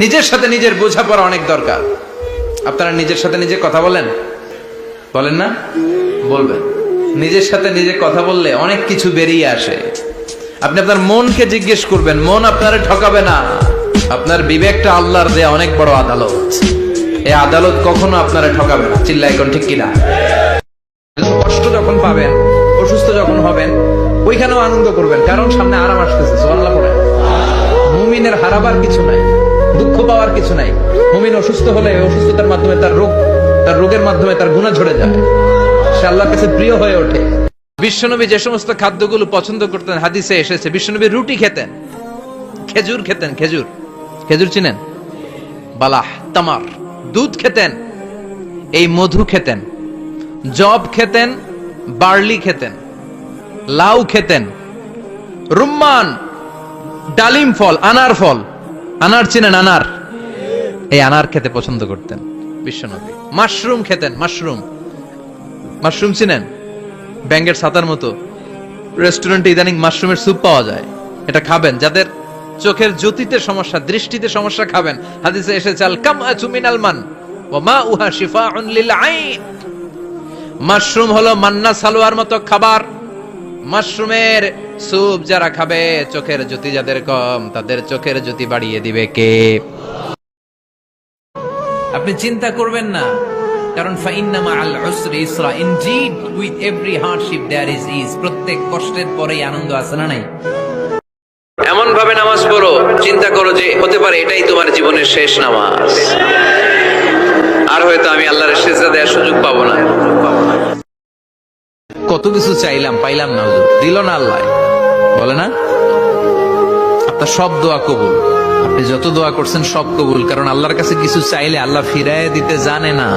নিজের সাথে নিজের বোঝাপড়া অনেক দরকার। আপনারা নিজের সাথে নিজে কথা বলেন না? বলবেন। নিজের সাথে নিজে কথা বললে অনেক কিছু বেরিয়ে আসে। আপনি আপনার মনকে জিজ্ঞেস করবেন, মন আপনারে ঠকাবে না। আপনার বিবেকটা আল্লাহর দেয়া অনেক বড় আদালত। এই আদালত কখনো আপনারে ঠকাবে না। চিল্লায় কোন ঠিক কিনা? কষ্ট যখন পাবেন, অসুস্থ যখন হবেন, ওইখানেও আনন্দ করবেন, কারণ সামনে আরাম আসতেছে। সুবহানাল্লাহ পড়েন। মুমিনের হারাবার কিছু নাই, দুঃখ পাওয়ার কিছু নাই। মুমিন অসুস্থ হলে অসুস্থতার মাধ্যমে তার রোগের মাধ্যমে তার গুনাহ ঝরে যায়, সে আল্লাহর কাছে প্রিয় হয়ে ওঠে। বিশ্বনবী যে সমস্ত খাদ্যগুলো পছন্দ করতেন হাদিসে এসেছে। বিশ্বনবী রুটি খেতেন, খেজুর খেতেন। খেজুর চিনেন? বালাহ, তামার। দুধ খেতেন, এই মধু খেতেন, জব খেতেন, বার্লি খেতেন, লাউ খেতেন, রুম্মান, ডালিম ফল, আনার ফল। আনার চিনেন? আনার, এই আনার খেতে পছন্দ করতেন বিশ্বনবী। মাশরুম খেতেন। মাশরুম চিনেন? ব্যাঙের ছাতার মতো। রেস্টুরেন্টে ইদানিং মাশরুমের স্যুপ পাওয়া যায়, এটা খাবেন। যাদের চোখের জ্যোতিতে সমস্যা, দৃষ্টিতে সমস্যা, খাবেন। হাদিসে এসেছে আল কামআতু মিনাল মান ওয়া মাউহা শিফাউন লিল আইন। মাশরুম হলো মান্না সালোয়ার মতো খাবার। মাশরুমের স্যুপ যারা খাবে, চোখের জ্যোতি যাদের কম, তাদের চোখের জ্যোতি বাড়িয়ে দিবে কে? আপনি চিন্তা করবেন না, কারণ ফাইন্না মাআল উসরি ইসরা। Indeed with every hardship there is ease. প্রত্যেক কষ্টের পরেই আনন্দ আছে না নাই? এমন ভাবে নামাজ পড়ো, চিন্তা করো যে হতে পারে এটাই তোমার জীবনের শেষ নামাজ, আর হয়তো আমি আল্লাহর সিজদা দেওয়ার সুযোগ পাবো না। কত কিছু চাইলাম, পাইলাম না, হুজুর দিল না আল্লাহ, বলে না? আপনার সব দোয়া কবুল। আপনি যত দোয়া করছেন সব কবুল, কারণ আল্লাহর কাছে কিছু চাইলে আল্লাহ ফিরায় দিতে জানে না।